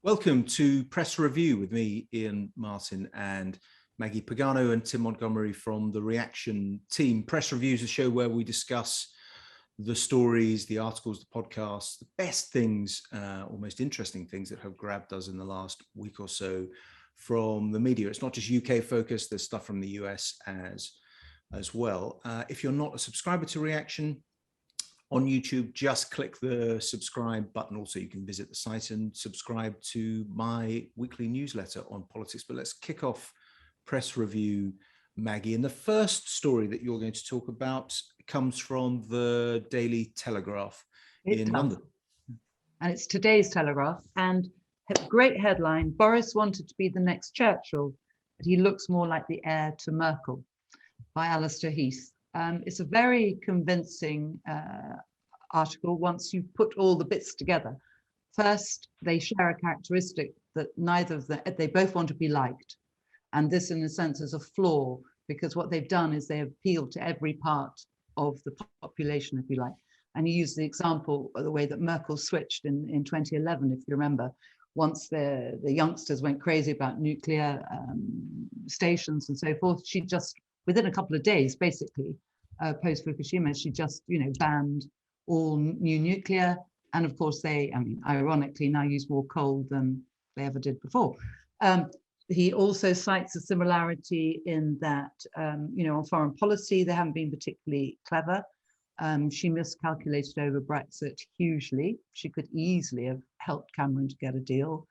Welcome to Press Review with me, Iain Martin, and Maggie Pagano and Tim Montgomerie from the Reaction team. Press Review is a show where we discuss the stories, the articles, the podcasts, the best things, or most interesting things that have grabbed us in the last week or so from the media. It's not just UK focused, there's stuff from the US as well. If you're not a subscriber to Reaction on YouTube, just click the subscribe button. Also, you can visit the site and subscribe to my weekly newsletter on politics. But let's kick off Press Review, Maggie. And the first story that you're going to talk about comes from the Daily Telegraph in London. And it's today's Telegraph. And great headline, Boris wanted to be the next Churchill, but he looks more like the heir to Merkel, by Allister Heath. It's a very convincing article once you put all the bits together. First, they share a characteristic that neither of them, they both want to be liked. And this, in a sense, is a flaw, because what they've done is they appealed to every part of the population, if you like. And you use the example of the way that Merkel switched in 2011, if you remember. Once the youngsters went crazy about nuclear stations and so forth, she just, within a couple of days, basically, post Fukushima, she just, banned all new nuclear. And of course, they, ironically, now use more coal than they ever did before. He also cites a similarity in that, on foreign policy, they haven't been particularly clever. She miscalculated over Brexit hugely. She could easily have helped Cameron to get a deal.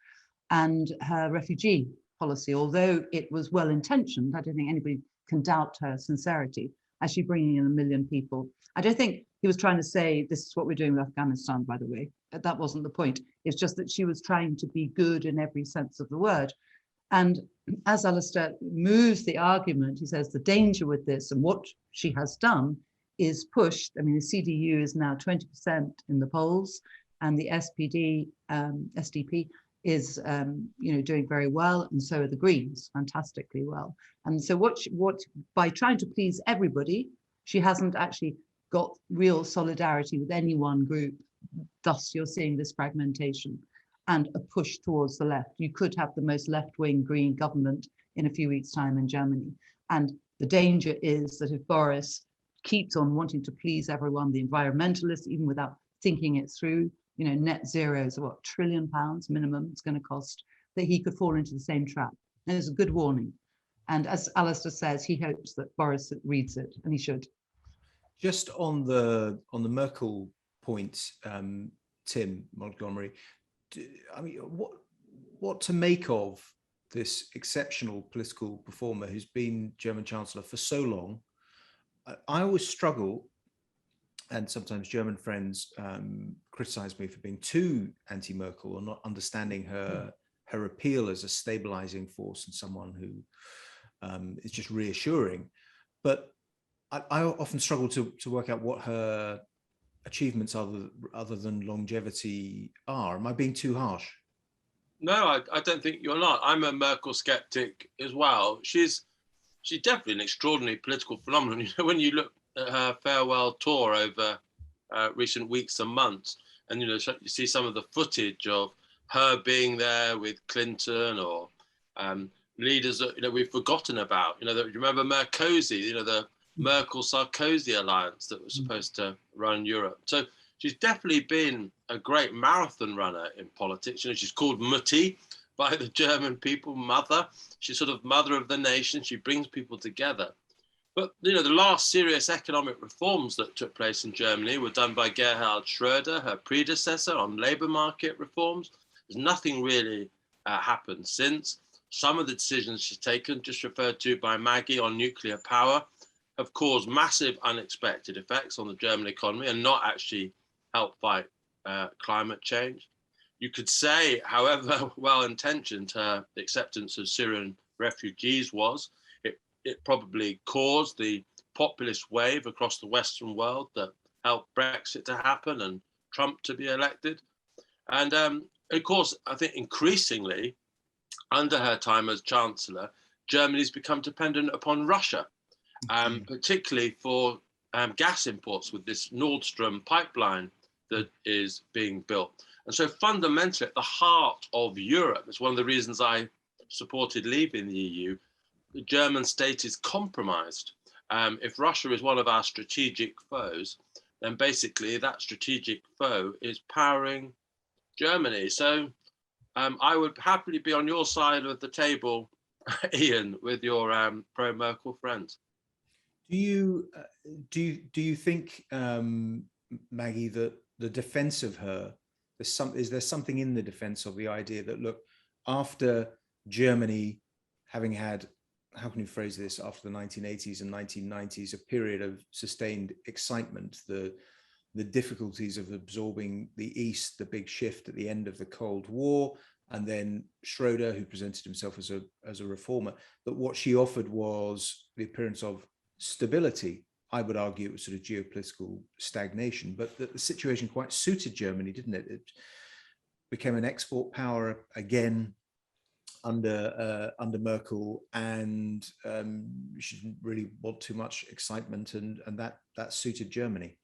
And her refugee policy, although it was well-intentioned, I don't think anybody can doubt her sincerity, actually bringing in 1 million people. I don't think he was trying to say, this is what we're doing with Afghanistan, by the way. That wasn't the point. It's just that she was trying to be good in every sense of the word. And as Allister moves the argument, he says the danger with this and what she has done is pushed. The CDU is now 20% in the polls, and the SDP is doing very well, and so are the Greens, fantastically well. And so what by trying to please everybody, she hasn't actually got real solidarity with any one group. Thus, you're seeing this fragmentation and a push towards the left. You could have the most left-wing Green government in a few weeks' time in Germany. And the danger is that if Boris keeps on wanting to please everyone, the environmentalists, even without thinking it through, net zero is what, £1 trillion minimum it's going to cost, that he could fall into the same trap. And it's a good warning. And as Allister says, he hopes that Boris reads it, and he should. Just on the Merkel point, Tim Montgomerie, what to make of this exceptional political performer who's been German Chancellor for so long? I always struggle, and sometimes German friends criticize me for being too anti-Merkel or not understanding her appeal as a stabilizing force and someone who is just reassuring. But I often struggle to work out what her achievements other than longevity are. Am I being too harsh? No, I don't think you're not. I'm a Merkel skeptic as well. She's definitely an extraordinary political phenomenon. When you look at her farewell tour over recent weeks and months, and you see some of the footage of her being there with Clinton or leaders that we've forgotten about. You remember Merkozy, the Merkel-Sarkozy alliance that was supposed to run Europe. So she's definitely been a great marathon runner in politics. She's called Mutti by the German people, mother. She's sort of mother of the nation. She brings people together. But, the last serious economic reforms that took place in Germany were done by Gerhard Schröder, her predecessor, on labour market reforms. There's nothing really happened since. Some of the decisions she's taken, just referred to by Maggie, on nuclear power, have caused massive unexpected effects on the German economy and not actually helped fight climate change. You could say, however well-intentioned her acceptance of Syrian refugees was, it probably caused the populist wave across the Western world that helped Brexit to happen and Trump to be elected. And of course, I think increasingly, under her time as Chancellor, Germany's become dependent upon Russia, particularly for gas imports with this Nord Stream pipeline that is being built. And so fundamentally at the heart of Europe, it's one of the reasons I supported leaving the EU, the German state is compromised. If Russia is one of our strategic foes, then basically that strategic foe is powering Germany. So I would happily be on your side of the table, Iain, with your pro-Merkel friends. Do you think, Maggie, that the defense of her, is there something in the defense of the idea that, look, after Germany having had, how can you phrase this, after the 1980s and 1990s, a period of sustained excitement, the difficulties of absorbing the East, the big shift at the end of the Cold War, and then Schroeder, who presented himself as a reformer, that what she offered was the appearance of stability. I would argue it was sort of geopolitical stagnation, but the situation quite suited Germany, didn't it? It became an export power again under Merkel, and she didn't really want too much excitement, and that suited Germany.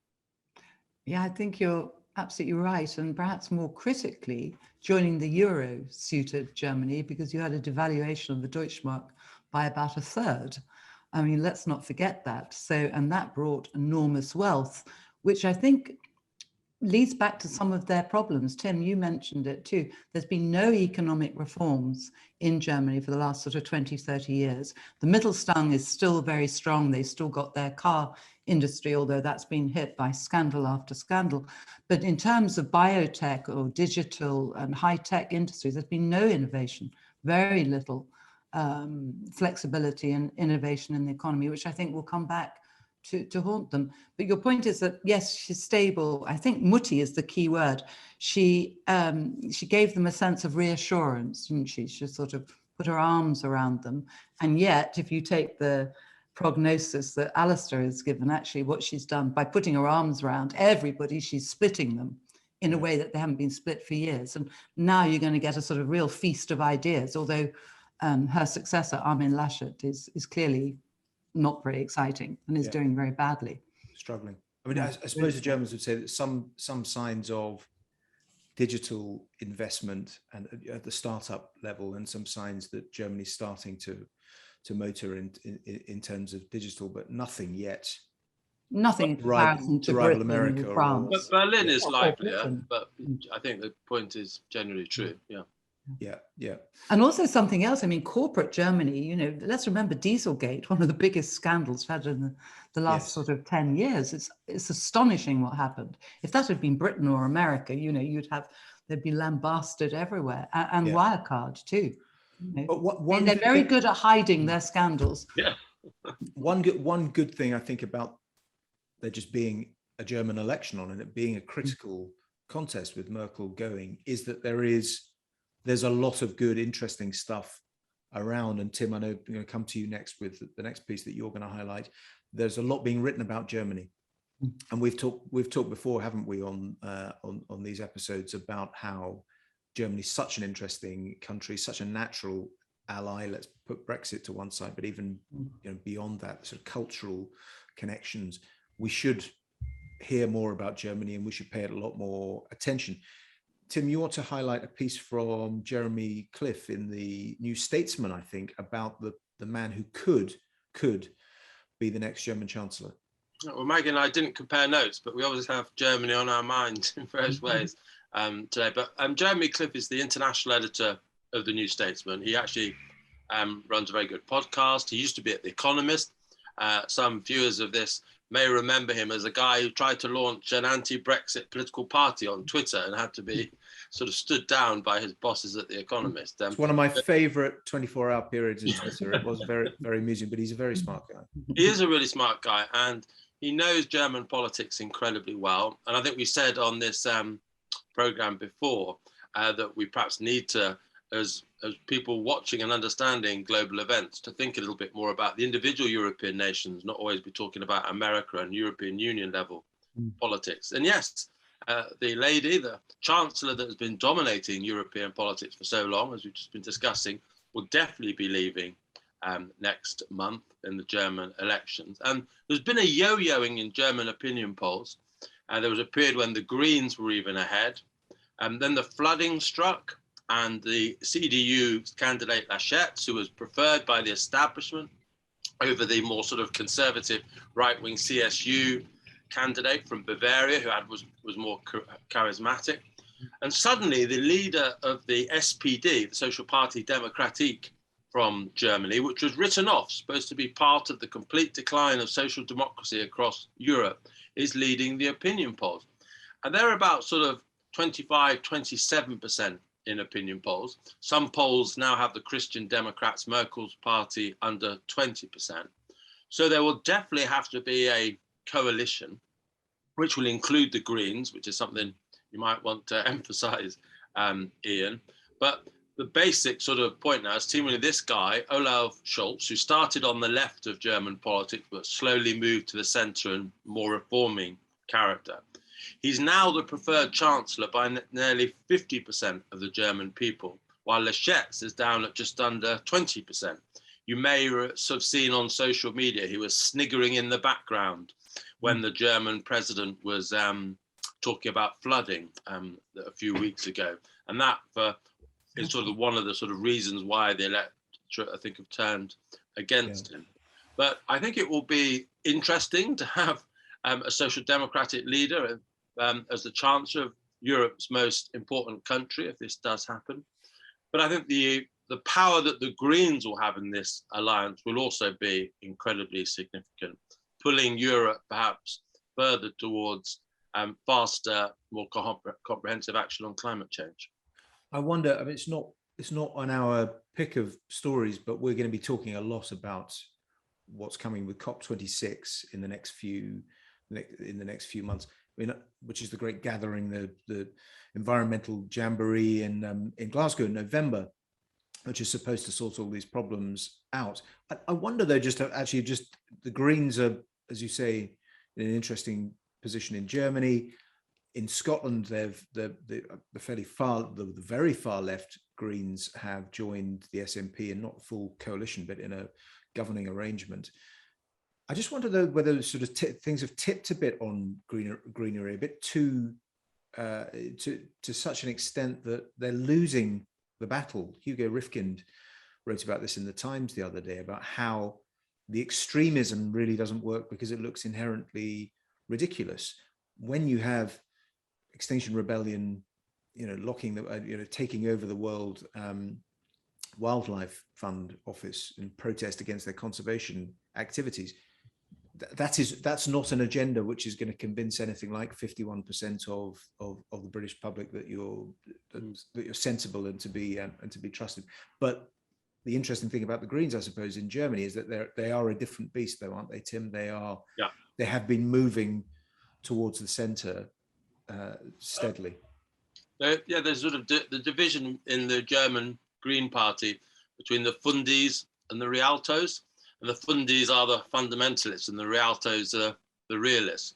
Yeah, I think you're absolutely right. And perhaps more critically, joining the euro suited Germany because you had a devaluation of the Deutschmark by about a third. I mean, let's not forget that. So, and that brought enormous wealth, which I think leads back to some of their problems. Tim, you mentioned it too. There's been no economic reforms in Germany for the last sort of 20, 30 years. The Mittelstand is still very strong. They still got their car industry, although that's been hit by scandal after scandal. But in terms of biotech or digital and high-tech industries, there's been no innovation, very little flexibility and innovation in the economy, which I think will come back to haunt them. But your point is that, yes, she's stable. I think Mutti is the key word. She gave them a sense of reassurance, didn't she? She sort of put her arms around them. And yet, if you take the prognosis that Allister has given, actually what she's done by putting her arms around everybody, she's splitting them in a way that they haven't been split for years. And now you're going to get a sort of real feast of ideas, although her successor, Armin Laschet, is clearly not very exciting and is doing very badly. Struggling. I mean, I suppose the Germans would say that some signs of digital investment and at the startup level, and some signs that Germany's starting to motor in terms of digital, but nothing yet. Nothing in comparison to rival Britain America or France. But Berlin is livelier, but I think the point is generally true. Yeah. And also something else, I mean, corporate Germany, you know, let's remember Dieselgate, one of the biggest scandals we've had in the last sort of 10 years. It's astonishing what happened. If that had been Britain or America, you know, they'd be lambasted everywhere, and Wirecard too. You know? But they're very good at hiding their scandals. Yeah. One good thing I think about there just being a German election on and it being a critical contest with Merkel going is that there's a lot of good, interesting stuff around. And Tim, I know I'm going to come to you next with the next piece that you're going to highlight. There's a lot being written about Germany, and we've talked before, haven't we, on these episodes about how Germany's such an interesting country, such a natural ally. Let's put Brexit to one side, but even beyond that, sort of cultural connections. We should hear more about Germany, and we should pay it a lot more attention. Tim, you want to highlight a piece from Jeremy Cliff in the New Statesman, I think, about the man who could be the next German Chancellor. Well, Maggie and I didn't compare notes, but we always have Germany on our mind in various ways today. But Jeremy Cliff is the international editor of the New Statesman. He actually runs a very good podcast. He used to be at The Economist. Some viewers of this may remember him as a guy who tried to launch an anti-Brexit political party on Twitter and had to be sort of stood down by his bosses at The Economist. It's one of my favorite 24-hour periods in Twitter. It was very, very amusing, but he's a very smart guy. He is a really smart guy, and he knows German politics incredibly well. And I think we said on this program before that we perhaps need to, as people watching and understanding global events, to think a little bit more about the individual European nations, not always be talking about America and European Union level politics. And yes, the lady, the Chancellor that has been dominating European politics for so long, as we've just been discussing, will definitely be leaving next month in the German elections. And there's been a yo-yoing in German opinion polls. There was a period when the Greens were even ahead. Then the flooding struck, and the CDU candidate Laschet, who was preferred by the establishment over the more sort of conservative right-wing CSU candidate from Bavaria, who was more charismatic. And suddenly the leader of the SPD, the Social Party Democratique from Germany, which was written off, supposed to be part of the complete decline of social democracy across Europe, is leading the opinion polls. And they're about sort of 25, 27% in opinion polls. Some polls now have the Christian Democrats, Merkel's party, under 20%. So there will definitely have to be a coalition, which will include the Greens, which is something you might want to emphasize, Iain. But the basic sort of point now is seemingly this guy, Olaf Scholz, who started on the left of German politics, but slowly moved to the centre and more reforming character. He's now the preferred chancellor by nearly 50% of the German people, while Laschet is down at just under 20%. You may have seen on social media, he was sniggering in the background when the German president was talking about flooding a few weeks ago. And that is sort of one of the sort of reasons why the electorate, I think, have turned against him. But I think it will be interesting to have a social democratic leader as the chancellor of Europe's most important country, if this does happen. But I think the power that the Greens will have in this alliance will also be incredibly significant, pulling Europe perhaps further towards faster, more comprehensive action on climate change. I wonder, I mean, it's not on our pick of stories, but we're going to be talking a lot about what's coming with COP26 in the next few months. I mean, which is the great gathering, the environmental jamboree in Glasgow in November, which is supposed to sort all these problems out. I wonder though, just the Greens are, as you say, in an interesting position in Germany. In Scotland, the very far left Greens have joined the SNP, and not full coalition, but in a governing arrangement. I just wonder though whether sort of things have tipped a bit on greenery, a bit to such an extent that they're losing the battle. Hugo Rifkind wrote about this in the Times the other day, about how the extremism really doesn't work because it looks inherently ridiculous. When you have Extinction Rebellion, locking the, taking over the World Wildlife Fund office in protest against their conservation activities, that's not an agenda which is going to convince anything like 51% of the British public that you're sensible and to be trusted. But the interesting thing about the Greens, I suppose, in Germany is that they are a different beast, though, aren't they, Tim? They have been moving towards the centre steadily. There's sort of the division in the German Green Party between the Fundis and the Rialtos. And the Fundis are the fundamentalists, and the Rialtos are the realists.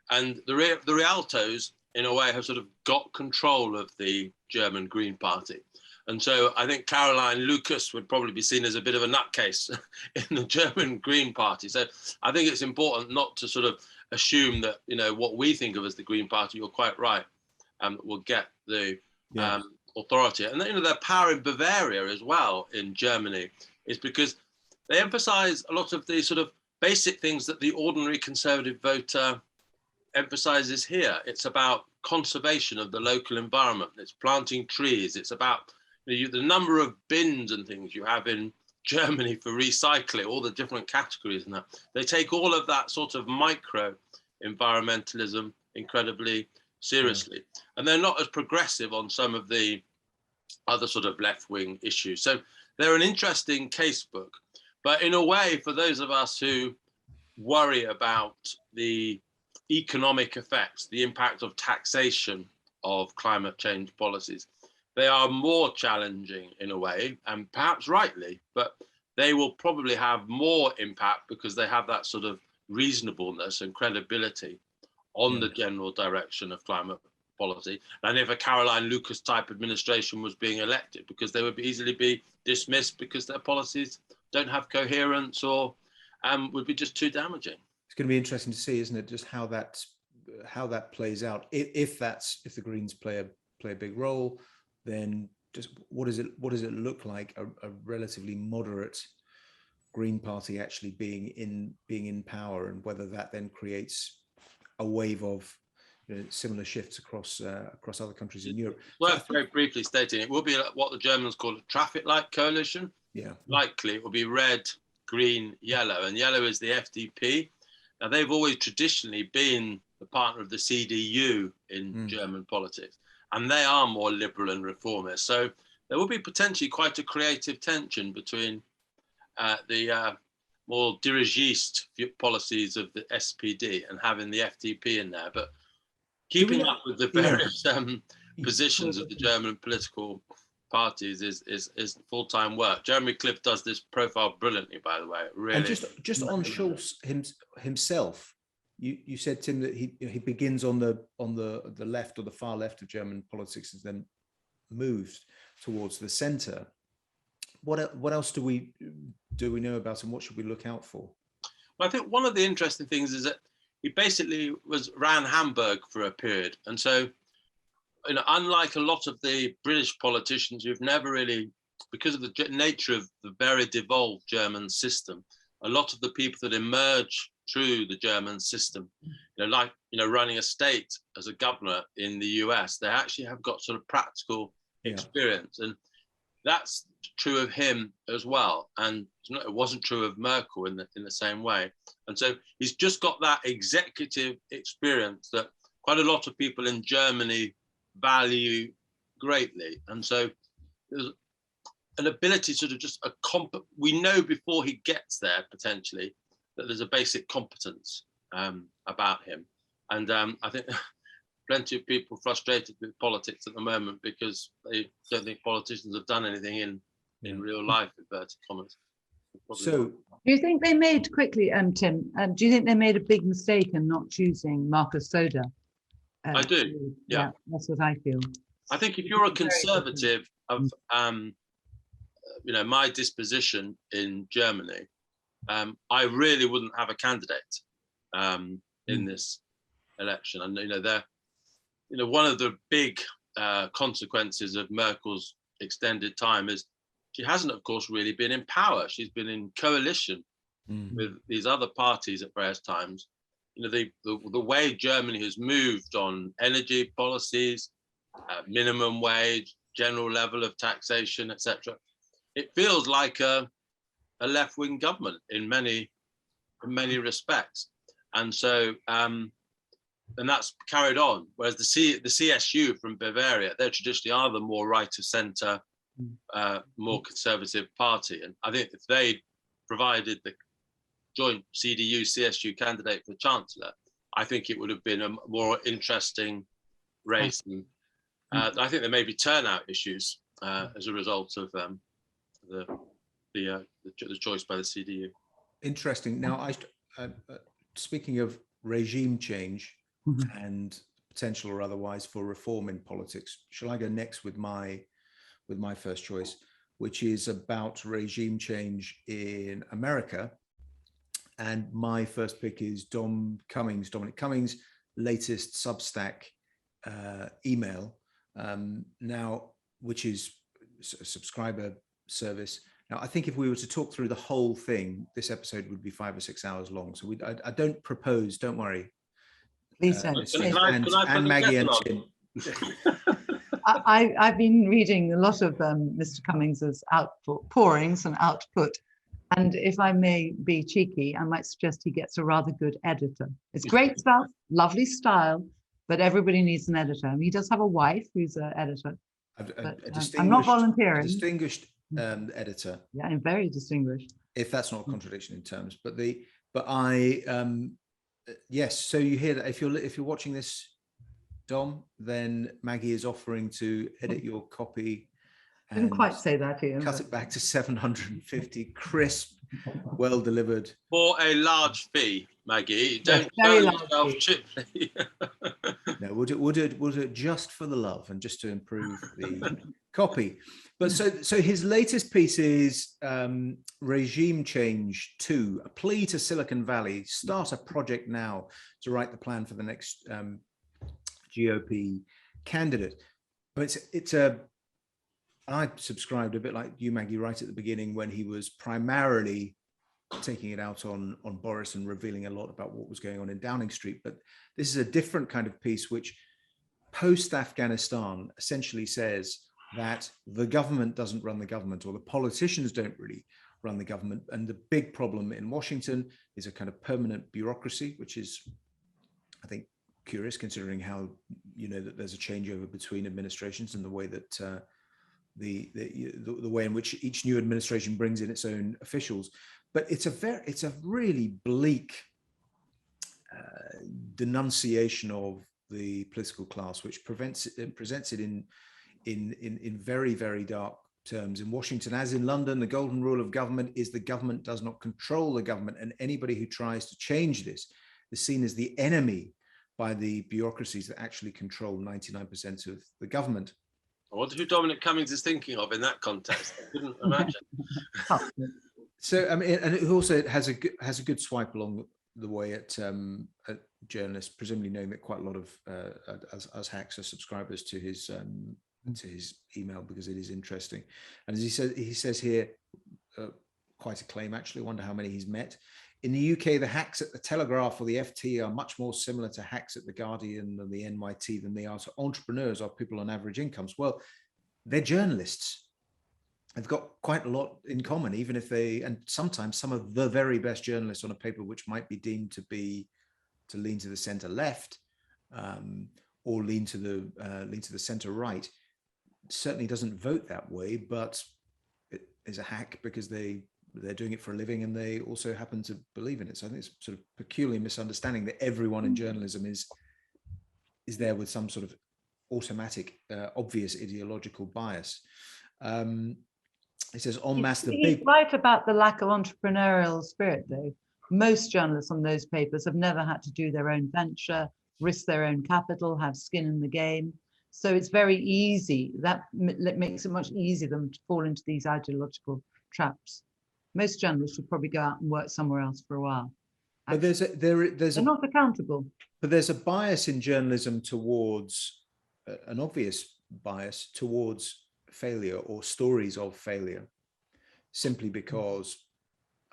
And the Rialtos, in a way, have sort of got control of the German Green Party. And so I think Caroline Lucas would probably be seen as a bit of a nutcase in the German Green Party. So I think it's important not to sort of assume that, what we think of as the Green Party, you're quite right, will get the authority. And their power in Bavaria as well, in Germany, is because they emphasize a lot of the sort of basic things that the ordinary conservative voter emphasizes here. It's about conservation of the local environment. It's planting trees. It's about the number of bins and things you have in Germany for recycling, all the different categories and that. They take all of that sort of micro environmentalism incredibly seriously. And they're not as progressive on some of the other sort of left-wing issues. So they're an interesting casebook. But in a way, for those of us who worry about the economic effects, the impact of taxation of climate change policies, they are more challenging in a way, and perhaps rightly, but they will probably have more impact because they have that sort of reasonableness and credibility on the general direction of climate policy. And if a Caroline Lucas type administration was being elected, because they would easily be dismissed because their policies don't have coherence or would be just too damaging. It's going to be interesting to see, isn't it, just how that plays out, if the Greens play play a big role, then just what does it look like a relatively moderate Green Party actually being in power, and whether that then creates a wave of similar shifts across other countries in Europe. Worth very briefly stating, it will be what the Germans call a traffic light coalition. Yeah. Likely it will be red, green, yellow, and yellow is the FDP. Now, they've always traditionally been the partner of the CDU in German politics, and they are more liberal and reformist. So there will be potentially quite a creative tension between the more dirigiste policies of the SPD and having the FDP in there, but keeping up with the various positions of the German political parties is full-time work. Jeremy Cliff does this profile brilliantly, by the way. Really. And just on Scholz himself, you said, Tim, that he begins on the left or the far left of German politics and then moves towards the centre. What else do we know about him? What should we look out for? Well, I think one of the interesting things is that he basically ran Hamburg for a period, and so unlike a lot of the British politicians who've never really, because of the nature of the very devolved German system, a lot of the people that emerge through the German system, running a state as a governor in the US, they actually have got sort of practical experience, and that's true of him as well. And it wasn't true of Merkel in the same way. And so he's just got that executive experience that quite a lot of people in Germany value greatly. And so there's an ability to sort of we know before he gets there potentially that there's a basic competence about him. And I think plenty of people frustrated with politics at the moment because they don't think politicians have done anything in real life, inverted commas. So do you think they made quickly, Tim, do you think they made a big mistake in not choosing Markus Söder? I do, yeah. That's what I feel. I think if you're a conservative of my disposition in Germany, I really wouldn't have a candidate in this election. And one of the big consequences of Merkel's extended time is she hasn't, of course, really been in power. She's been in coalition with these other parties at various times. The way Germany has moved on energy policies, minimum wage, general level of taxation, etc. It feels like a left-wing government in many respects, and so and that's carried on. Whereas the CSU from Bavaria, they traditionally are the more right of centre, more conservative party, and I think if they provided the joint CDU-CSU candidate for Chancellor, I think it would have been a more interesting race. And I think there may be turnout issues as a result of the choice by the CDU. Interesting. Now, speaking of regime change and potential or otherwise for reform in politics, shall I go next with my first choice, which is about regime change in America? And my first pick is Dominic Cummings' latest Substack email, now, which is a subscriber service. Now, I think if we were to talk through the whole thing, this episode would be 5 or 6 hours long. So I don't propose, don't worry. Please don't. And Maggie and Tim. I've been reading a lot of Mr. Cummings's pourings and output. And if I may be cheeky, I might suggest he gets a rather good editor. It's great stuff, lovely style, but everybody needs an editor. I mean, he does have a wife who's an editor. I'm not volunteering. A distinguished editor. Yeah, I'm very distinguished. If that's not a contradiction in terms, yes. So you hear that if you're watching this, Dom, then Maggie is offering to edit your copy. Didn't quite say that, Iain. Cut it back to 750 crisp, well delivered. For a large fee, Maggie. Don't very burn yourself cheaply. No, we'll do it just for the love and just to improve the copy. But so his latest piece is Regime Change 2, a plea to Silicon Valley. Start a project now to write the plan for the next GOP candidate. But I subscribed a bit like you, Maggie, right at the beginning, when he was primarily taking it out on Boris and revealing a lot about what was going on in Downing Street. But this is a different kind of piece, which post-Afghanistan essentially says that the government doesn't run the government, or the politicians don't really run the government. And the big problem in Washington is a kind of permanent bureaucracy, which is, I think, curious considering how, that there's a changeover between administrations and the way that the way in which each new administration brings in its own officials. But it's a really bleak denunciation of the political class, which presents it in very, very dark terms. In Washington, as in London, the golden rule of government is the government does not control the government, and anybody who tries to change this is seen as the enemy by the bureaucracies that actually control 99% of the government. I wonder who Dominic Cummings is thinking of in that context. I couldn't imagine. So, I mean, and it also has a good swipe along the way at journalists, presumably knowing that quite a lot of us hacks are subscribers to his email because it is interesting. And as he says here, quite a claim actually. I wonder how many he's met. In the UK, the hacks at the Telegraph or the FT are much more similar to hacks at the Guardian and the NYT than they are to entrepreneurs or people on average incomes. Well, they're journalists. They've got quite a lot in common, even if and sometimes some of the very best journalists on a paper which might be deemed to lean to the center left or lean to the center right, certainly doesn't vote that way, but it is a hack because they're doing it for a living and they also happen to believe in it. So I think it's sort of peculiar misunderstanding that everyone in journalism is there with some sort of automatic, obvious ideological bias. It says en masse He's right about the lack of entrepreneurial spirit, though. Most journalists on those papers have never had to do their own venture, risk their own capital, have skin in the game. So it's very easy. That makes it much easier for them to fall into these ideological traps. Most journalists should probably go out and work somewhere else for a while. But they're not accountable. But there's a bias in journalism towards an obvious bias towards failure or stories of failure, simply because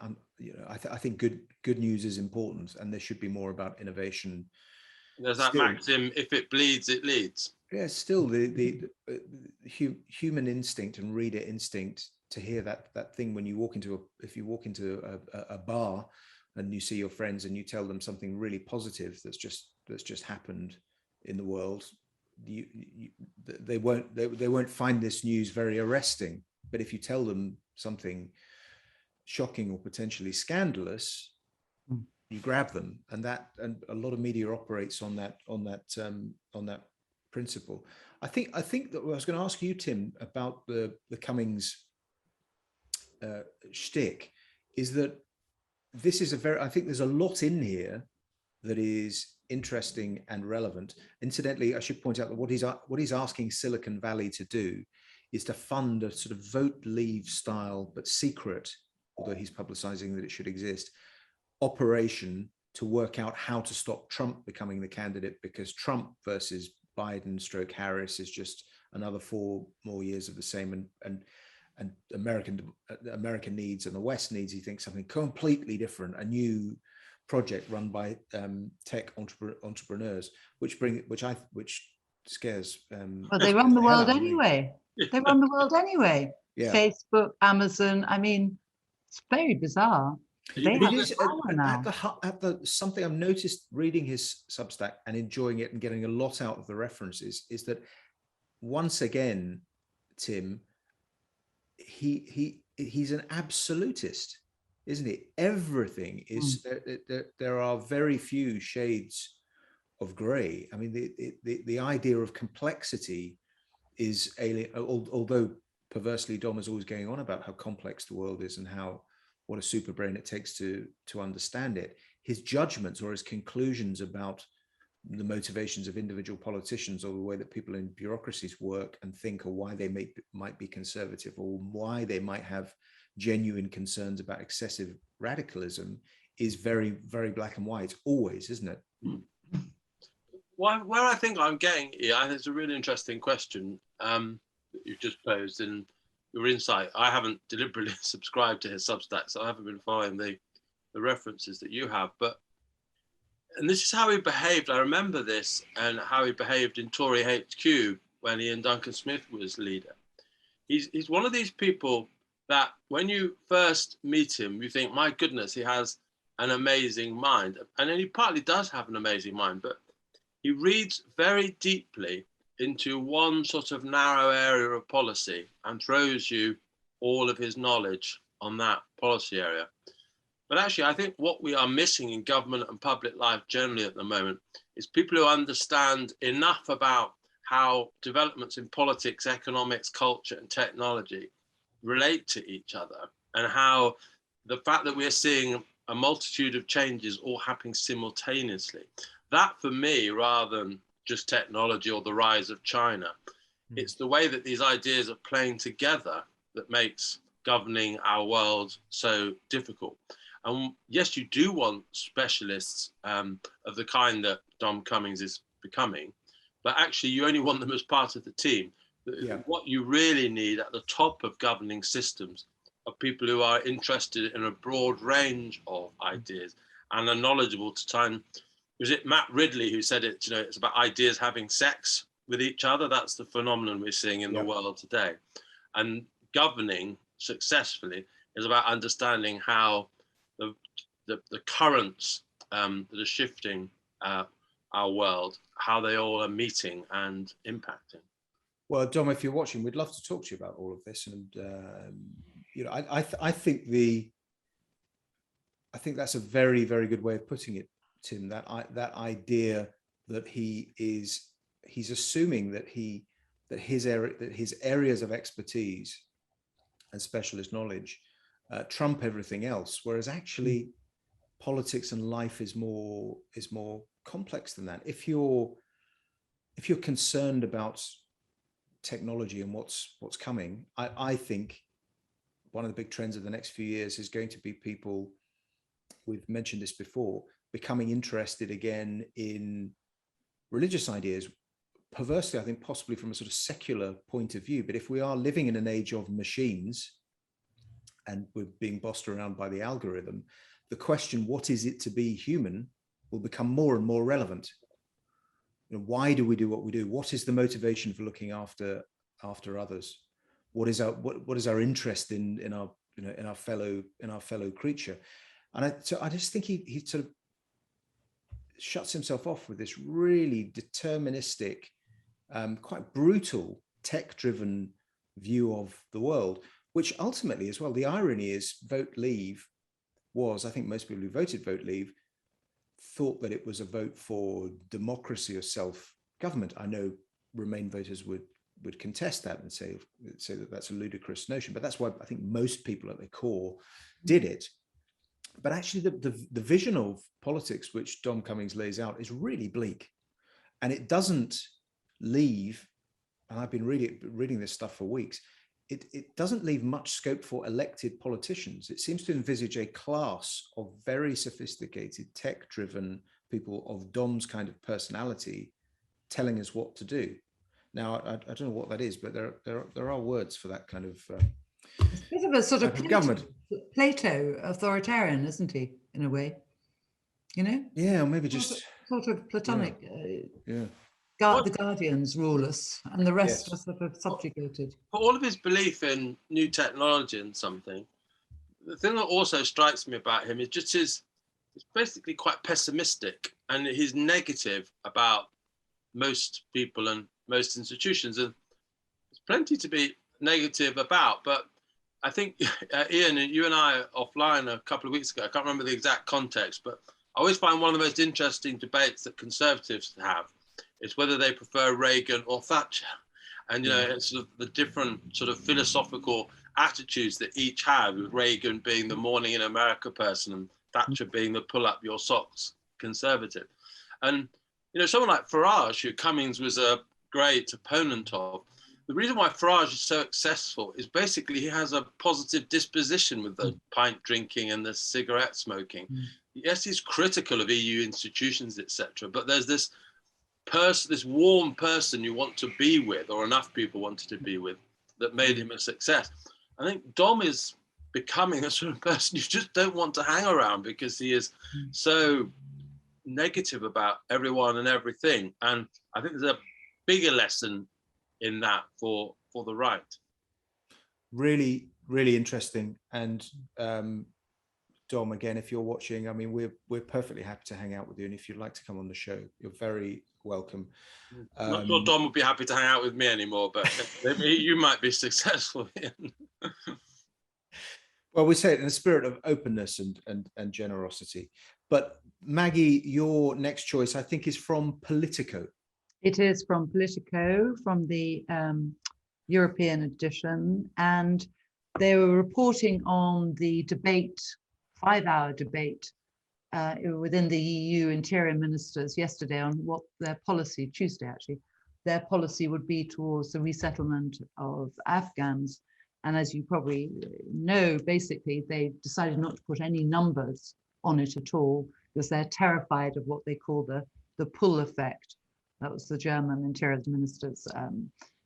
I think good news is important, and there should be more about innovation. There's that maxim: if it bleeds, it leads. Yeah, still the human instinct and reader instinct to hear that thing when you walk into a bar and you see your friends and you tell them something really positive that's just happened in the world. They won't find this news very arresting, but if you tell them something shocking or potentially scandalous, you grab them, and a lot of media operates on that principle. I think that I was going to ask you, Tim, about the Cummings shtick, is that this is I think there's a lot in here that is interesting and relevant. Incidentally, I should point out that what he's asking Silicon Valley to do is to fund a sort of vote leave style, but secret, although he's publicizing that it should exist, operation to work out how to stop Trump becoming the candidate, because Trump versus Biden/Harris is just another 4 more years of the same, and American needs and the West needs, he thinks, something completely different, a new project run by tech entrepreneurs, which scares. Well, they run the world anyway. They run the world anyway. Yeah. Facebook, Amazon. I mean, it's very bizarre. Something I've noticed reading his Substack and enjoying it and getting a lot out of the references is that once again, Tim, he's an absolutist, isn't he? Everything is there are very few shades of gray. I mean, the idea of complexity is alien, although perversely Dom is always going on about how complex the world is and what a super brain it takes to understand it. His judgments or his conclusions about the motivations of individual politicians or the way that people in bureaucracies work and think, or why they might be conservative, or why they might have genuine concerns about excessive radicalism, is very, very black and white, always, isn't it? Where I think I'm getting here, and it's a really interesting question, that you've just posed in your insight. I haven't deliberately subscribed to his Substack, so I haven't been following the references that you have. And this is how he behaved. I remember this, and how he behaved in Tory HQ when Ian Duncan Smith was leader. He's one of these people that when you first meet him, you think, my goodness, he has an amazing mind. And then he partly does have an amazing mind, but he reads very deeply into one sort of narrow area of policy and throws you all of his knowledge on that policy area. But actually, I think what we are missing in government and public life generally at the moment is people who understand enough about how developments in politics, economics, culture, and technology relate to each other, and how the fact that we're seeing a multitude of changes all happening simultaneously, that for me, rather than just technology or the rise of China, it's the way that these ideas are playing together that makes governing our world so difficult. And yes, you do want specialists of the kind that Dom Cummings is becoming, but actually you only want them as part of the team. Yeah. What you really need at the top of governing systems are people who are interested in a broad range of ideas and are knowledgeable to time. Was it Matt Ridley who said it, it's about ideas having sex with each other? That's the phenomenon we're seeing in the world today. And governing successfully is about understanding how the currents that are shifting our world, how they all are meeting and impacting. Well, Dom, if you're watching, we'd love to talk to you about all of this. And I think that's a very, very good way of putting it, Tim. That idea that he's assuming that his areas of expertise and specialist knowledge trump everything else, whereas actually politics and life is more complex than that. If you're concerned about technology and what's coming, I think one of the big trends of the next few years is going to be people, we've mentioned this before, becoming interested again in religious ideas, perversely, I think possibly from a sort of secular point of view. But if we are living in an age of machines and we're being bossed around by the algorithm, the question, what is it to be human, will become more and more relevant. Why do we do what we do? What is the motivation for looking after others? What is our interest in our fellow creature? And I just think he sort of shuts himself off with this really deterministic, quite brutal, tech-driven view of the world, which ultimately as well, the irony is vote leave was, I think most people who voted vote leave thought that it was a vote for democracy or self-government. I know Remain voters would contest that and say that that's a ludicrous notion, but that's why I think most people at their core did it. But actually the vision of politics which Dom Cummings lays out is really bleak, and it doesn't leave, and I've been reading this stuff for weeks, it doesn't leave much scope for elected politicians. It seems to envisage a class of very sophisticated, tech-driven people of Dom's kind of personality telling us what to do. Now, I don't know what that is, but there are words for that kind of it's a bit of a sort of government. Plato authoritarian, isn't he, in a way? Yeah, or maybe just sort of Platonic. Yeah. The guardians rule us, and the rest are sort of subjugated. For all of his belief in new technology and something, the thing that also strikes me about him is just he's basically quite pessimistic, and he's negative about most people and most institutions, and there's plenty to be negative about. But I think Iain, you and I offline a couple of weeks ago, I can't remember the exact context, but I always find one of the most interesting debates that conservatives have is whether they prefer Reagan or Thatcher. And, it's sort of the different sort of philosophical attitudes that each have, with Reagan being the morning in America person and Thatcher being the pull up your socks conservative. And, someone like Farage, who Cummings was a great opponent of, the reason why Farage is so successful is basically he has a positive disposition with the pint drinking and the cigarette smoking. Yes, he's critical of EU institutions, etc., but there's this this warm person you want to be with, or enough people wanted to be with, that made him a success. I think Dom is becoming a sort of person you just don't want to hang around, because he is so negative about everyone and everything. And I think there's a bigger lesson in that for the right. Really, really interesting. And Dom, again, if you're watching, I mean, we're perfectly happy to hang out with you. And if you'd like to come on the show, you're very welcome. I'm not sure Dom would be happy to hang out with me anymore, but you might be successful. Well, we say it in a spirit of openness and generosity. But Maggie, your next choice, I think, is from Politico. It is from Politico, from the European edition, and they were reporting on the debate, 5-hour debate within the EU interior ministers yesterday on what their policy, Tuesday actually, their policy would be towards the resettlement of Afghans. And as you probably know, basically, they decided not to put any numbers on it at all, because they're terrified of what they call the pull effect. That was the German interior ministers.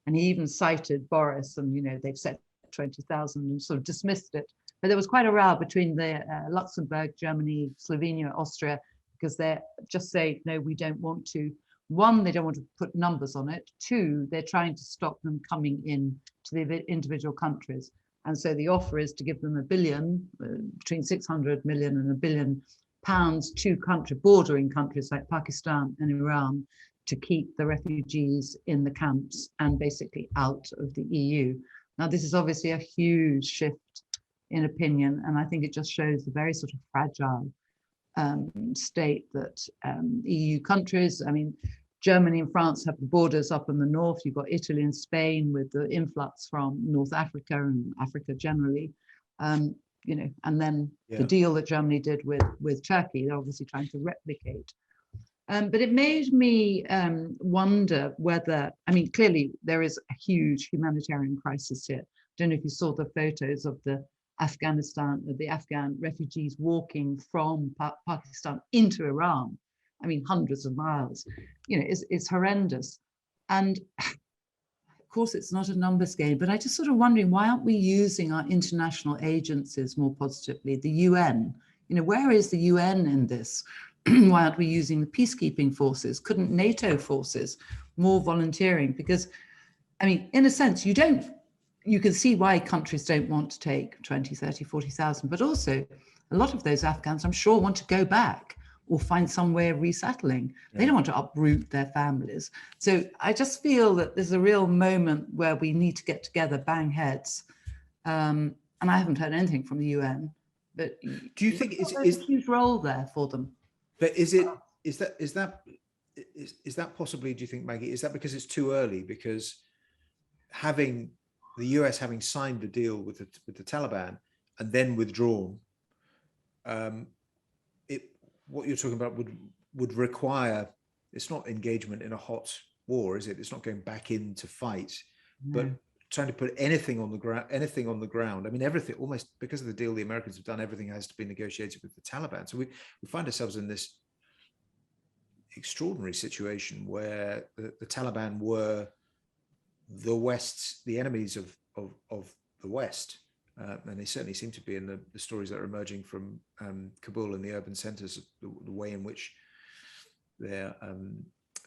And he even cited Boris, and, they've said 20,000 and sort of dismissed it. But there was quite a row between the Luxembourg, Germany, Slovenia, Austria, because they just say, no, we don't want to. One, they don't want to put numbers on it. Two, they're trying to stop them coming in to the individual countries. And so the offer is to give them £1 billion, between 600 million and £1 billion to bordering countries like Pakistan and Iran, to keep the refugees in the camps and basically out of the EU. Now, this is obviously a huge shift in opinion, and I think it just shows the very sort of fragile state that EU countries, I mean, Germany and France have the borders up in the north. You've got Italy and Spain with the influx from North Africa and Africa generally, and then the deal that Germany did with Turkey, they're obviously trying to replicate. But it made me wonder whether, I mean, clearly there is a huge humanitarian crisis here. I don't know if you saw the photos of the Afghan refugees walking from Pakistan into Iran. I mean, hundreds of miles, it's horrendous. And of course, it's not a numbers game, but I just sort of wondering, why aren't we using our international agencies more positively? The UN, where is the UN in this? Why aren't we using the peacekeeping forces? Couldn't NATO forces, more volunteering? Because, I mean, in a sense, you can see why countries don't want to take 20, 30, 40,000, but also a lot of those Afghans, I'm sure, want to go back or find some way of resettling. Yeah. They don't want to uproot their families. So I just feel that there's a real moment where we need to get together, bang heads. And I haven't heard anything from the UN, but do you think there's a huge role there for them? But is that possibly, do you think, Maggie, is that because it's too early? Because the US having signed the deal with the Taliban and then withdrawn, what you're talking about would require, it's not engagement in a hot war, is it? It's not going back in to fight, but trying to put anything on the ground. I mean, everything, almost because of the deal the Americans have done, everything has to be negotiated with the Taliban. So we find ourselves in this extraordinary situation where the Taliban were the enemies of the West. And they certainly seem to be in the stories that are emerging from Kabul and the urban centers, the way in which they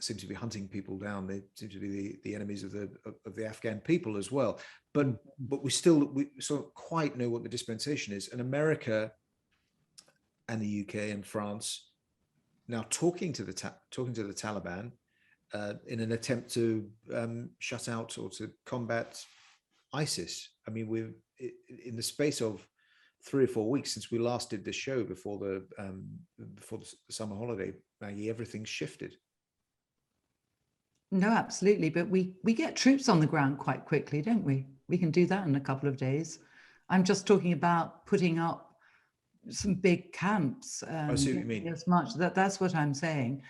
seem to be hunting people down. They seem to be the enemies of the Afghan people as well. But we sort of quite know what the dispensation is. And America and the UK and France now talking to the Taliban in an attempt to shut out or to combat ISIS. I mean, we've in the space of 3 or 4 weeks since we last did this show before the summer holiday, Maggie, everything's shifted. No, absolutely. But we get troops on the ground quite quickly, don't we? We can do that in a couple of days. I'm just talking about putting up some big camps. I see what you mean. As much that's what I'm saying.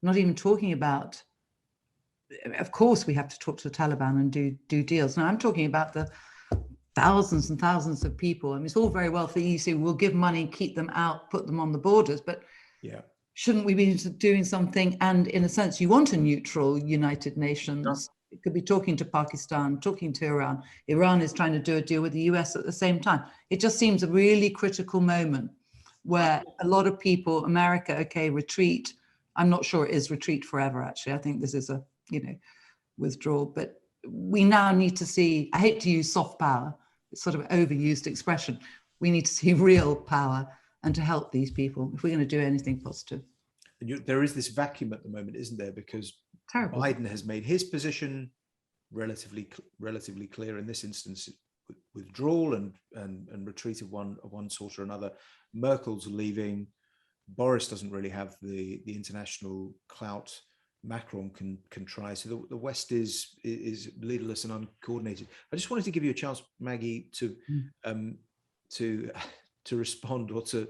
Not even talking about. Of course, we have to talk to the Taliban and do deals. Now, I'm talking about the thousands and thousands of people. I mean, it's all very well for you to say, we'll give money, keep them out, put them on the borders, but shouldn't we be doing something? And in a sense, you want a neutral United Nations. It could be talking to Pakistan, talking to Iran. Iran is trying to do a deal with the US at the same time. It just seems a really critical moment where a lot of people, America, okay, retreat. I'm not sure it is retreat forever, actually. I think this is a, withdrawal, but we now need to see, I hate to use soft power, it's sort of an overused expression. We need to see real power and to help these people if we're going to do anything positive. And there is this vacuum at the moment, isn't there? Because Terrible. Biden has made his position relatively clear in this instance, withdrawal and retreat of one sort or another. Merkel's leaving. Boris doesn't really have the international clout Macron can try. So the West is leaderless and uncoordinated. I just wanted to give you a chance, Maggie, to respond or to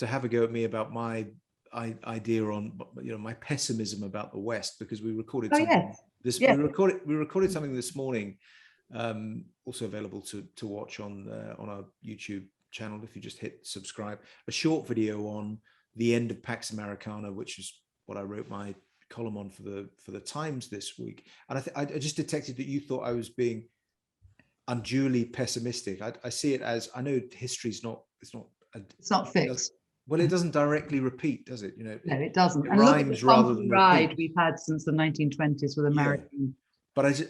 have a go at me about my idea on my pessimism about the West, because we recorded something we recorded something this morning, also available to watch on our YouTube channel if you just hit subscribe, a short video on the end of Pax Americana, which is what I wrote my column on for the Times this week. And I just detected that you thought I was being unduly pessimistic. I see it as, I know history's not it's not fixed. Well, it doesn't directly repeat, does it? No, it doesn't. It and rhymes rather than ride repeat. we've had since the 1920s with American. But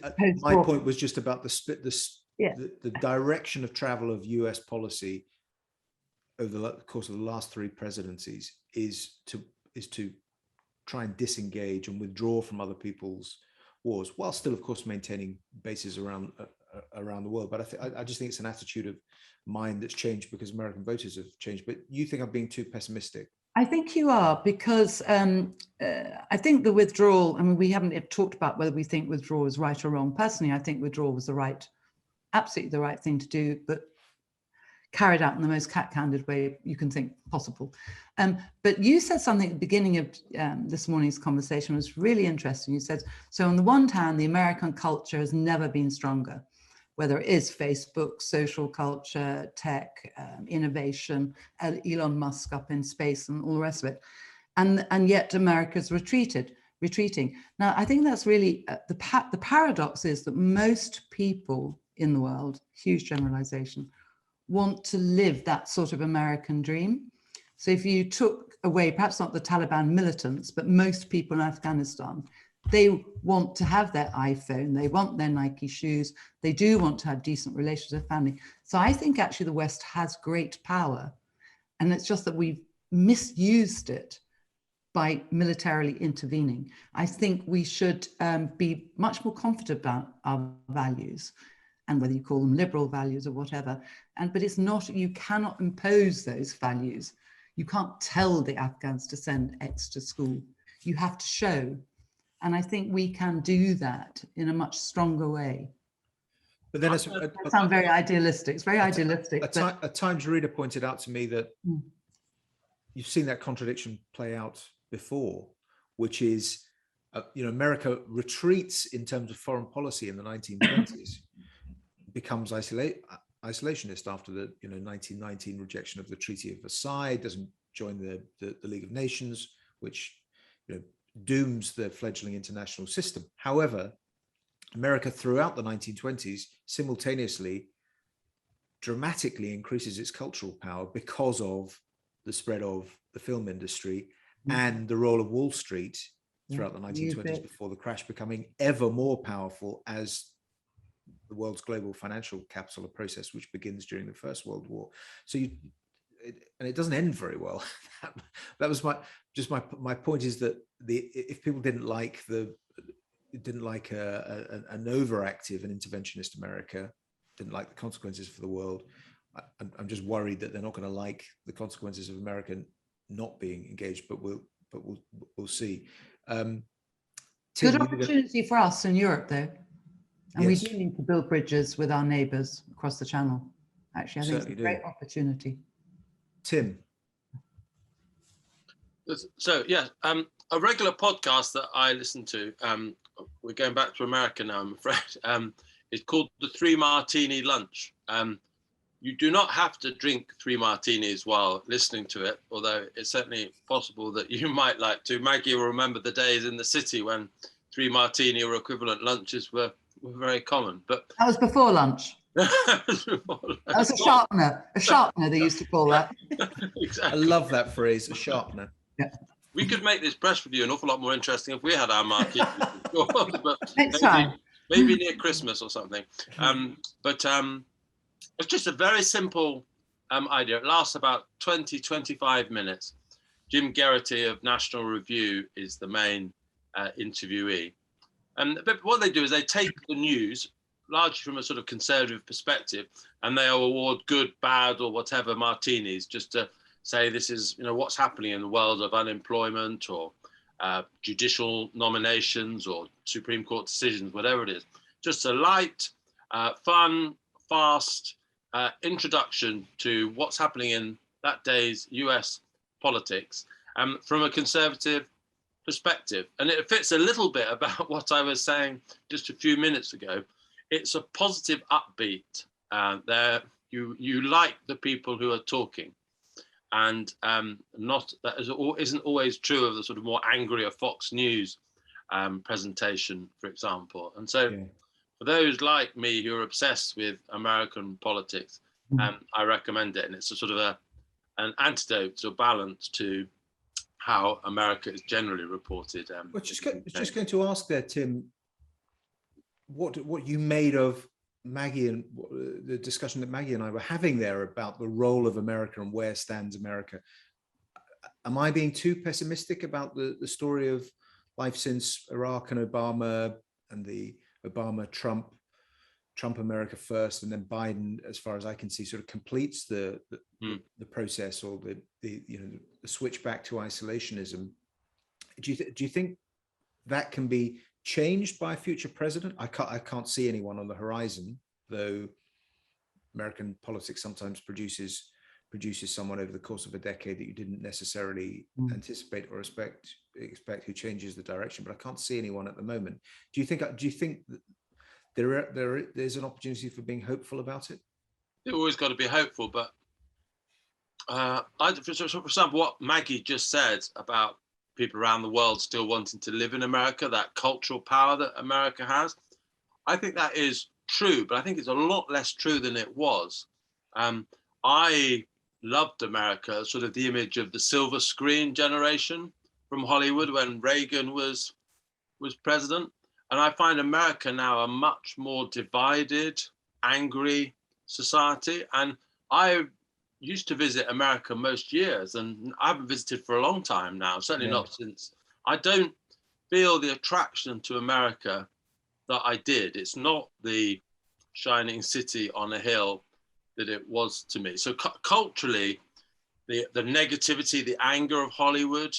my point was just about the split, the direction of travel of US policy over the course of the last three presidencies is to try and disengage and withdraw from other people's wars, while still, of course, maintaining bases around the world. But I just think it's an attitude of mind that's changed because American voters have changed. But you think I'm being too pessimistic? I think you are, because I think the withdrawal, I mean, we haven't talked about whether we think withdrawal is right or wrong. Personally, I think withdrawal was absolutely the right thing to do, but carried out in the most cat-candid way you can think possible. But you said something at the beginning of this morning's conversation was really interesting. You said, so on the one hand, the American culture has never been stronger, whether it is Facebook, social culture, tech, innovation, Elon Musk up in space and all the rest of it. And yet America's retreating. Now, I think that's really, the paradox is that most people in the world, huge generalization, want to live that sort of American dream. So if you took away, perhaps not the Taliban militants, but most people in Afghanistan, they want to have their iPhone, they want their Nike shoes, they do want to have decent relations with family. So I think actually the West has great power, and it's just that we've misused it by militarily intervening. I think we should be much more confident about our values, and whether you call them liberal values or whatever. But it's not, you cannot impose those values. You can't tell the Afghans to send X to school. You have to show. And I think we can do that in a much stronger way. But then that sounds very idealistic. It's very idealistic. A Times reader pointed out to me that you've seen that contradiction play out before, which is, America retreats in terms of foreign policy in the 1920s. Becomes isolationist after the 1919 rejection of the Treaty of Versailles, doesn't join the League of Nations, which dooms the fledgling international system. However, America throughout the 1920s simultaneously dramatically increases its cultural power because of the spread of the film industry and the role of Wall Street throughout the 1920s before the crash, becoming ever more powerful as the world's global financial capital, a process which begins during the First World War. So and it doesn't end very well. That was my point, is that if people didn't like an overactive and interventionist America, didn't like the consequences for the world, I'm just worried that they're not going to like the consequences of America not being engaged. But we'll see. Tim, good opportunity for us in Europe, though. And yes, we do need to build bridges with our neighbours across the channel. Actually, I think it's a great opportunity. Tim. So, yeah, a regular podcast that I listen to, we're going back to America now, I'm afraid, it's called The Three Martini Lunch. you do not have to drink 3 martinis while listening to it, although it's certainly possible that you might like to. Maggie will remember the days in the city when 3 martini or equivalent lunches were very common. But that was before lunch. That was a sharpener they used to call that. Exactly. I love that phrase, a sharpener. Yeah. We could make this press review an awful lot more interesting if we had our martini. But Next time. Maybe near Christmas or something. It's just a very simple idea. It lasts about 20-25 minutes. Jim Geraghty of National Review is the main interviewee. But what they do is they take the news, largely from a sort of conservative perspective, and they award good, bad, or whatever martinis, just to say this is, what's happening in the world of unemployment or judicial nominations or Supreme Court decisions, whatever it is. Just a light, fun, fast introduction to what's happening in that day's US politics from a conservative perspective. And it fits a little bit about what I was saying just a few minutes ago. It's a positive upbeat. There, you like the people who are talking, and not that isn't always true of the sort of more angrier Fox News presentation, for example. And so, for those like me who are obsessed with American politics, I recommend it, and it's a sort of an antidote or balance to how America is generally reported. Well, just going to ask there, Tim, what you made of Maggie and the discussion that Maggie and I were having there about the role of America and where stands America. Am I being too pessimistic about the story of life since Iraq and Obama and the Obama-Trump America first, and then Biden, as far as I can see, sort of completes the process, or the switch back to isolationism? Do you think that can be changed by a future president? I can't see anyone on the horizon, though American politics sometimes produces someone over the course of a decade that you didn't necessarily anticipate or expect who changes the direction. But I can't see anyone at the moment. Do you think that there's an opportunity for being hopeful about it? You've always got to be hopeful, but for example, what Maggie just said about people around the world still wanting to live in America, that cultural power that America has, I think that is true, but I think it's a lot less true than it was. I loved America, sort of the image of the silver screen generation from Hollywood when Reagan was president. And I find America now a much more divided, angry society. And I used to visit America most years, and I haven't visited for a long time now, certainly not since. I don't feel the attraction to America that I did. It's not the shining city on a hill that it was to me. So culturally, the negativity, the anger of Hollywood,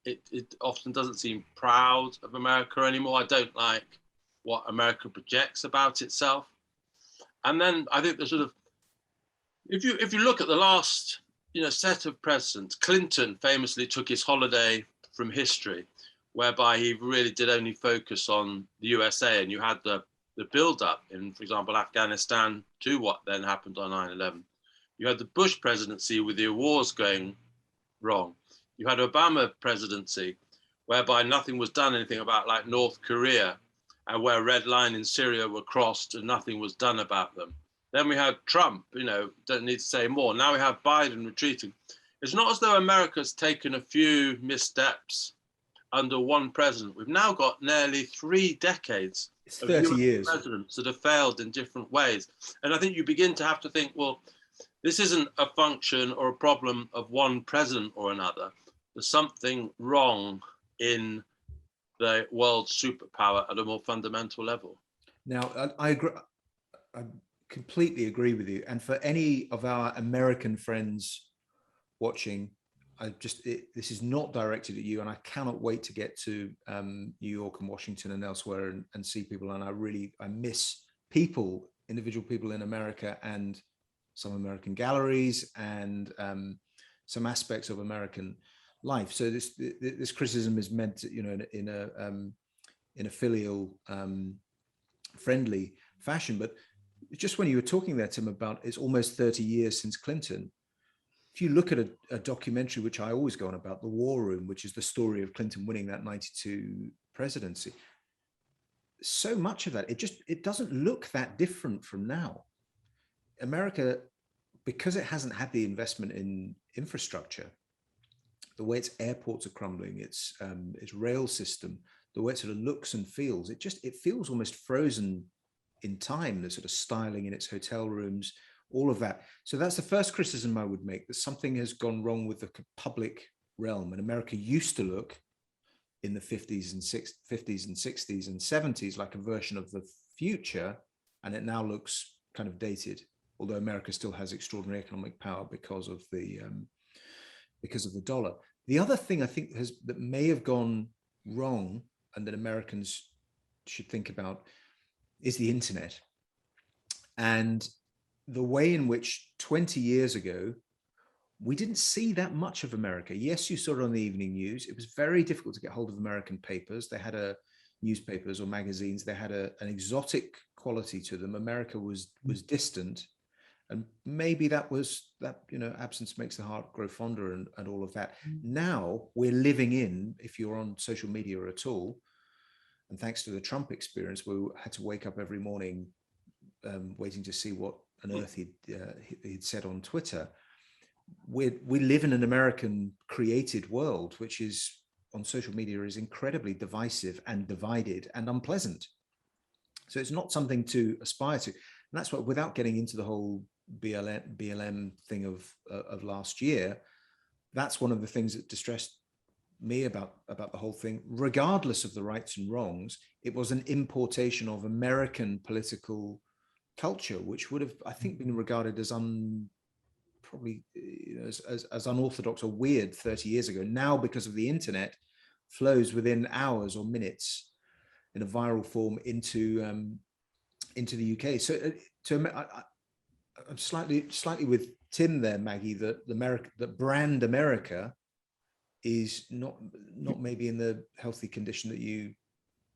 it often doesn't seem proud of America anymore. I don't like what America projects about itself. And then I think the sort of, if you look at the last set of presidents, Clinton famously took his holiday from history, whereby he really did only focus on the USA, and you had the build-up in, for example, Afghanistan to what then happened on 9/11. You had the Bush presidency with the wars going wrong. You had Obama presidency, whereby nothing was done anything about like North Korea, and where red line in Syria were crossed and nothing was done about them. Then we had Trump, don't need to say more. Now we have Biden retreating. It's not as though America's taken a few missteps under one president. We've now got nearly 3 decades of 30 years presidents that have failed in different ways. And I think you begin to have to think, well, this isn't a function or a problem of one president or another. There's something wrong in the world superpower at a more fundamental level. Now, I agree. I completely agree with you. And for any of our American friends watching, this is not directed at you, and I cannot wait to get to New York and Washington and elsewhere and see people. And I miss individual people in America, and some American galleries, and some aspects of American life. So this criticism is meant, in a filial, friendly fashion. But just when you were talking there, Tim, about it's almost 30 years since Clinton. If you look at a documentary, which I always go on about, The War Room, which is the story of Clinton winning that 92 presidency, so much of that, it doesn't look that different from now. America, because it hasn't had the investment in infrastructure, the way its airports are crumbling, its rail system, the way it sort of looks and feels, it feels almost frozen in time, the sort of styling in its hotel rooms, all of that. So that's the first criticism I would make, that something has gone wrong with the public realm. And America used to look in the 50s and 60s and 70s like a version of the future, and it now looks kind of dated, although America still has extraordinary economic power because of the dollar. The other thing I think that may have gone wrong and that Americans should think about is the internet, and the way in which 20 years ago, we didn't see that much of America. Yes, you saw it on the evening news. It was very difficult to get hold of American papers. They had newspapers or magazines. They had an exotic quality to them. America was distant. And maybe that, absence makes the heart grow fonder and all of that. Now we're living in, if you're on social media at all, and thanks to the Trump experience, we had to wake up every morning waiting to see what on earth he'd said on Twitter. We live in an American created world, which is on social media is incredibly divisive and divided and unpleasant. So it's not something to aspire to. And that's what, without getting into the whole BLM thing of last year, that's one of the things that distressed me about the whole thing. Regardless of the rights and wrongs, it was an importation of American political culture, which would have, I think, been regarded as probably as unorthodox or weird 30 years ago. Now, because of the internet, flows within hours or minutes in a viral form into the UK. So I'm slightly with Tim there, Maggie, that brand America is not maybe in the healthy condition that you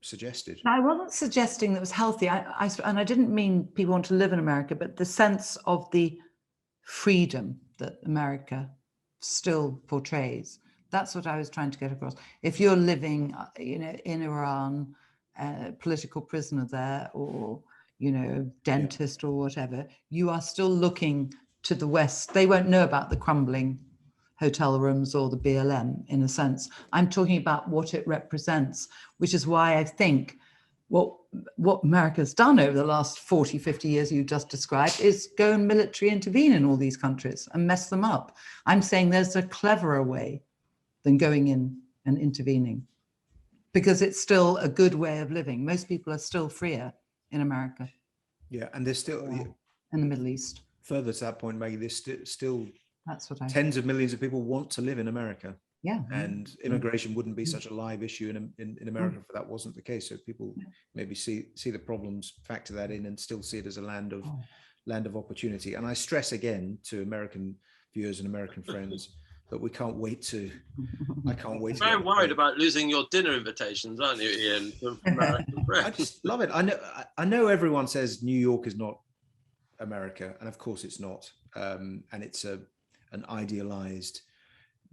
suggested. I wasn't suggesting that it was healthy. And I didn't mean people want to live in America, but the sense of the freedom that America still portrays. That's what I was trying to get across. If you're living, in Iran, political prisoner there, or dentist or whatever, you are still looking to the West. They won't know about the crumbling hotel rooms or the BLM, in a sense. I'm talking about what it represents, which is why I think what America's done over the last 40, 50 years you just described is go and military intervene in all these countries and mess them up. I'm saying there's a cleverer way than going in and intervening, because it's still a good way of living. Most people are still freer in America. Yeah, and there's still in the Middle East. Further to that point, Maggie, there's still that's what tens of millions of people want to live in America. Yeah, and immigration wouldn't be such a live issue in America if that wasn't the case. So people maybe see the problems, factor that in, and still see it as a land of opportunity. And I stress again to American viewers and American friends that I can't wait to. You're very worried about losing your dinner invitations, aren't you, Iain? From American friends? I just love it. I know everyone says New York is not America, and of course it's not. And it's an idealized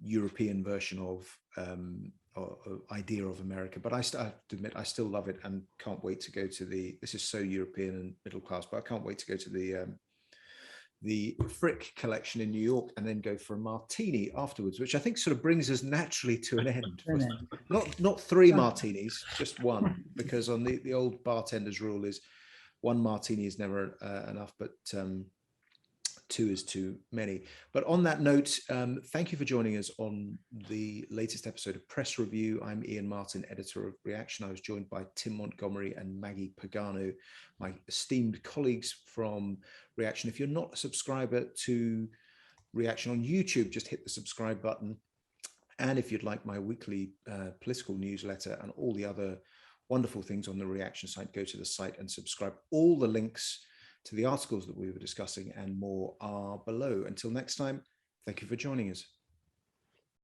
European version of idea of America, but I have to admit I still love it and can't wait to go to this is so European and middle class, but I can't wait to go to the Frick collection in New York and then go for a martini afterwards, which I think sort of brings us naturally to an end. Not three martinis, just one, because on the old bartender's rule is one martini is never enough, but two is too many. But on that note, thank you for joining us on the latest episode of Press Review. I'm Iain Martin, editor of Reaction. I was joined by Tim Montgomerie and Maggie Pagano, my esteemed colleagues from Reaction. If you're not a subscriber to Reaction on YouTube, just hit the subscribe button. And if you'd like my weekly political newsletter and all the other wonderful things on the Reaction site, go to the site and subscribe. All the links to the articles that we were discussing and more are below. Until next time, thank you for joining us.